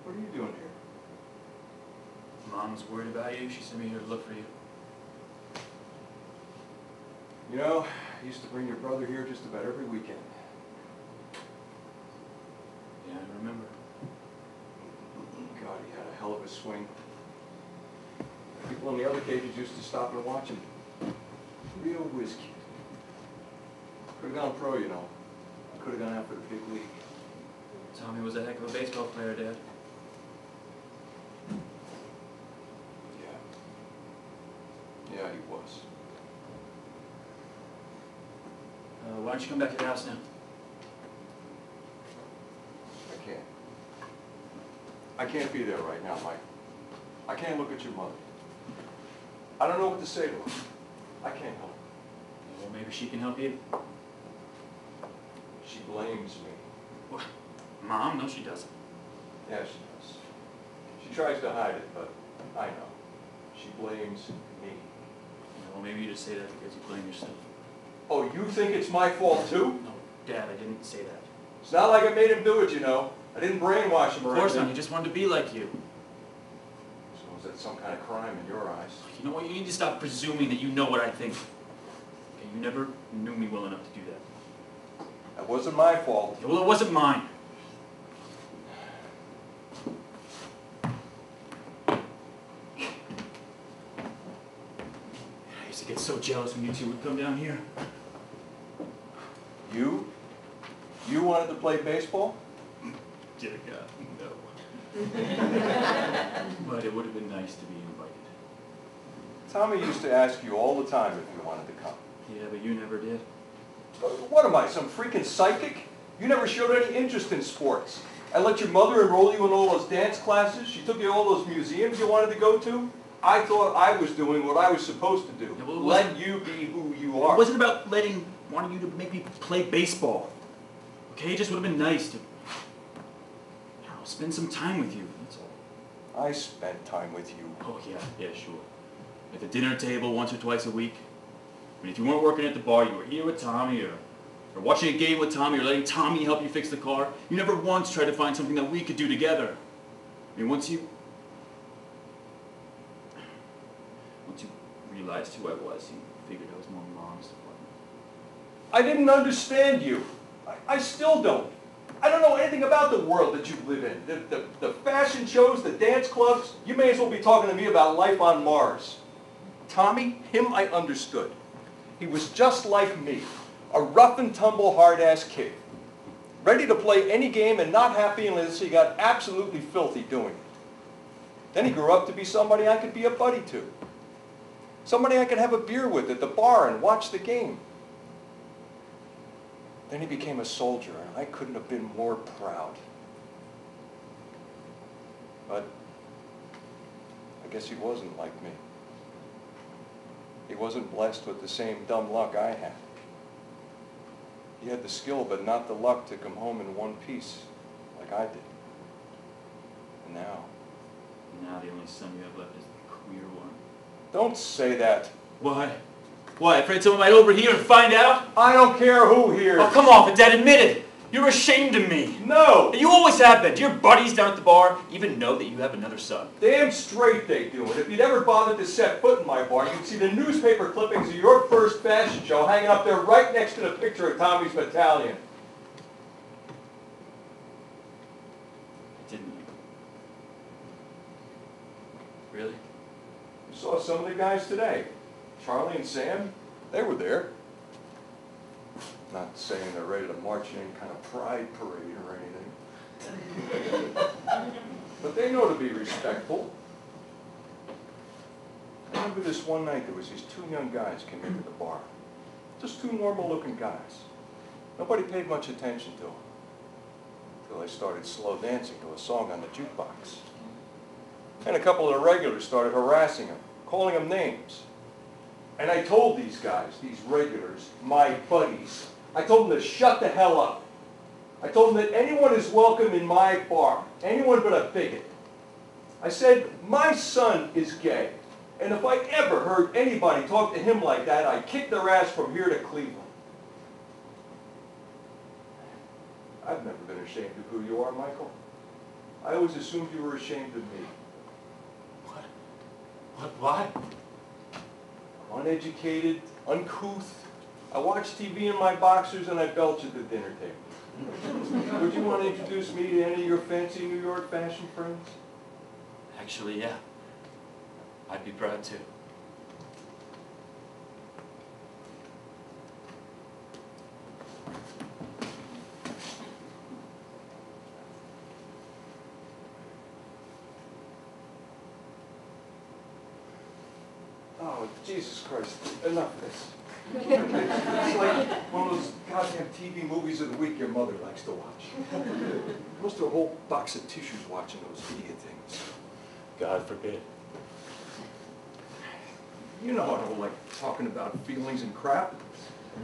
What are you doing here? Mom was worried about you. She sent me here to look for you. You know, I used to bring your brother here just about every weekend. Yeah, I remember. God, he had a hell of a swing. People in the other cages used to stop and watch him. Real whiz kid. Could have gone pro, you know. Could have gone out for the big league. Tommy was a heck of a baseball player, Dad. Yeah, he was. Why don't you come back to the house now? I can't. I can't be there right now, Mike. I can't look at your mother. I don't know what to say to her. I can't help her. Well, maybe she can help you. She blames me. What? Mom? No, she doesn't. Yeah, she does. She tries to hide it, but I know. She blames me. Well, maybe you just say that because you blame yourself. Oh, you think it's my fault too? No, Dad, I didn't say that. It's not like I made him do it, you know. I didn't brainwash him or Of course anything. not. He just wanted to be like you. So is that some kind of crime in your eyes? You know what? You need to stop presuming that you know what I think. Okay, you never knew me well enough to do that. That wasn't my fault. Yeah, well, it wasn't mine. I used to get so jealous when you two would come down here. You? You wanted to play baseball? Dear God, no. But it would have been nice to be invited. Tommy used to ask you all the time if you wanted to come. Yeah, but you never did. What am I, some freaking psychic? You never showed any interest in sports. I let your mother enroll you in all those dance classes. She took you to all those museums you wanted to go to. I thought I was doing what I was supposed to do. Yeah, well, let you be who you are. It wasn't about wanting you to make me play baseball. Okay, it just would have been nice to, I don't know, spend some time with you, that's all. I spent time with you. Oh, yeah, sure. At the dinner table once or twice a week. I mean, if you weren't working at the bar, you were here with Tommy, or watching a game with Tommy, or letting Tommy help you fix the car. You never once tried to find something that we could do together. I mean, once you realized who I was, you figured I was more Mom's department. I didn't understand you. I still don't. I don't know anything about the world that you live in. The fashion shows, the dance clubs. You may as well be talking to me about life on Mars. Tommy, him I understood. He was just like me, a rough and tumble hard-ass kid. Ready to play any game and not happy unless he got absolutely filthy doing it. Then he grew up to be somebody I could be a buddy to. Somebody I could have a beer with at the bar and watch the game. Then he became a soldier, and I couldn't have been more proud. But I guess he wasn't like me. He wasn't blessed with the same dumb luck I had. He had the skill, but not the luck to come home in one piece, like I did. And now the only son you have left is the queer one. Don't say that. Why? Why, afraid someone might overhear and find out? I don't care who hears. Oh, come off it, Dad, admit it. You're ashamed of me. No. You always have been. Do your buddies down at the bar even know that you have another son? Damn straight they do. And if you'd ever bothered to set foot in my bar, you'd see the newspaper clippings of your first fashion show hanging up there right next to the picture of Tommy's battalion. Didn't you? Really? You saw some of the guys today. Charlie and Sam, they were there. Not saying they're ready to march in any kind of pride parade or anything. But they know to be respectful. I remember this one night there was these two young guys came into the bar. Just two normal looking guys. Nobody paid much attention to them. Until they started slow dancing to a song on the jukebox. And a couple of the regulars started harassing them, calling them names. And I told these guys, these regulars, my buddies, I told them to shut the hell up. I told them that anyone is welcome in my bar, anyone but a bigot. I said, my son is gay, and if I ever heard anybody talk to him like that, I'd kick their ass from here to Cleveland. I've never been ashamed of who you are, Michael. I always assumed you were ashamed of me. What? Why? I'm uneducated, uncouth. I watch TV in my boxers and I belch at the dinner table. Would you want to introduce me to any of your fancy New York fashion friends? Actually, yeah. I'd be proud to. Oh, Jesus Christ, enough of this. It's like one of those goddamn TV movies of the week your mother likes to watch. Must have a whole box of tissues watching those idiot things. God forbid. You know I don't like talking about feelings and crap.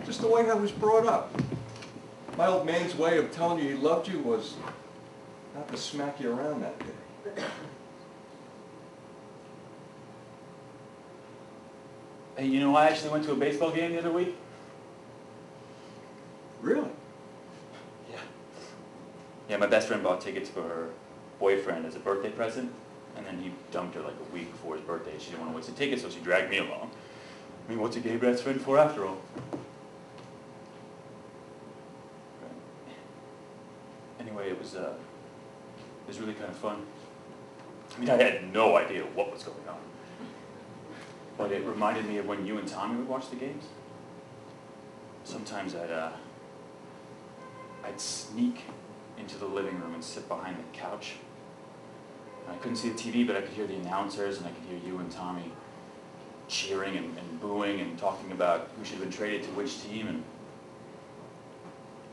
Just the way I was brought up. My old man's way of telling you he loved you was not to smack you around that day. Hey, you know, I actually went to a baseball game the other week. Really? Yeah. Yeah, my best friend bought tickets for her boyfriend as a birthday present, and then he dumped her like a week before his birthday. She didn't want to waste the tickets, so she dragged me along. I mean, what's a gay best friend for after all? Anyway, it was really kind of fun. I mean, I had no idea what was going on. But it reminded me of when you and Tommy would watch the games. Sometimes I'd sneak into the living room and sit behind the couch. And I couldn't see the TV, but I could hear the announcers, and I could hear you and Tommy cheering and booing and talking about who should have been traded to which team.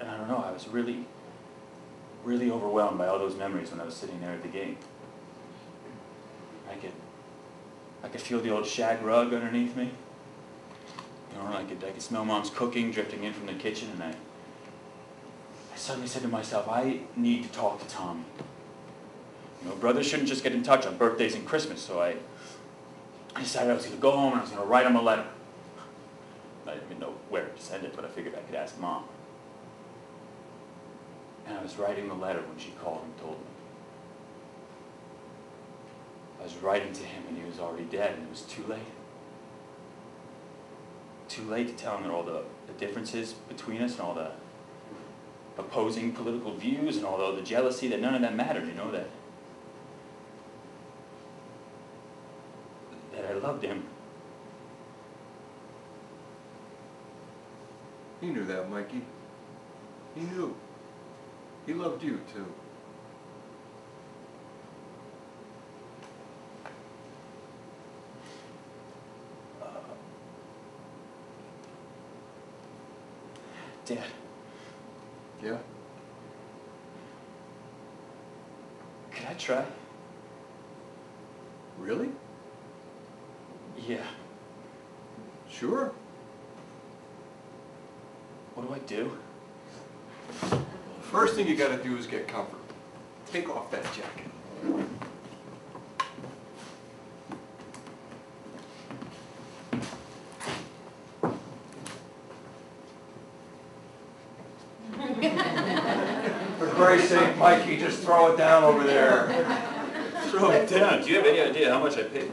And I don't know, I was really, really overwhelmed by all those memories when I was sitting there at the game. I could feel the old shag rug underneath me. You know, I could smell Mom's cooking drifting in from the kitchen, and I suddenly said to myself, I need to talk to Tommy. You know, brothers shouldn't just get in touch on birthdays and Christmas, so I decided I was going to go home and I was going to write him a letter. I didn't even know where to send it, but I figured I could ask Mom. And I was writing the letter when she called and told me. I was writing to him and he was already dead, and it was too late. Too late to tell him that all the differences between us and all the opposing political views and all the jealousy, that none of that mattered, you know, that I loved him. He knew that, Mikey. He knew. He loved you, too. Dad. Yeah? Could I try? Really? Yeah. Sure. What do I do? First thing you gotta do is get comfortable. Take off that jacket. For Christ's sake, Mikey, just throw it down over there. Throw it down. Do you have any idea how much I paid?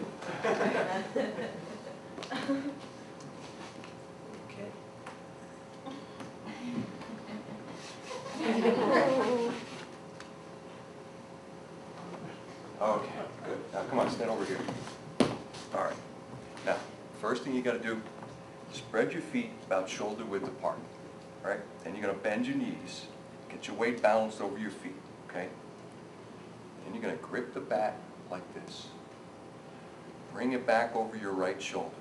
Okay, good. Now come on, stand over here. All right. Now, first thing you gotta do, spread your feet about shoulder width apart. All right? Then you're gonna bend your knees, get your weight balanced over your feet, okay? Then you're gonna grip the bat like this. Bring it back over your right shoulder,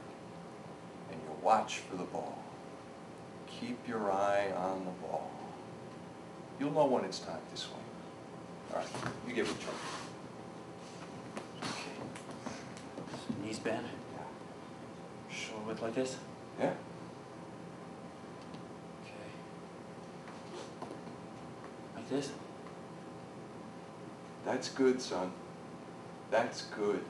and you watch for the ball. Keep your eye on the ball. You'll know when it's time to swing. All right, you give it a try. Knees bent. Shoulder width like this. Yeah? Okay. Like this. That's good, son. That's good.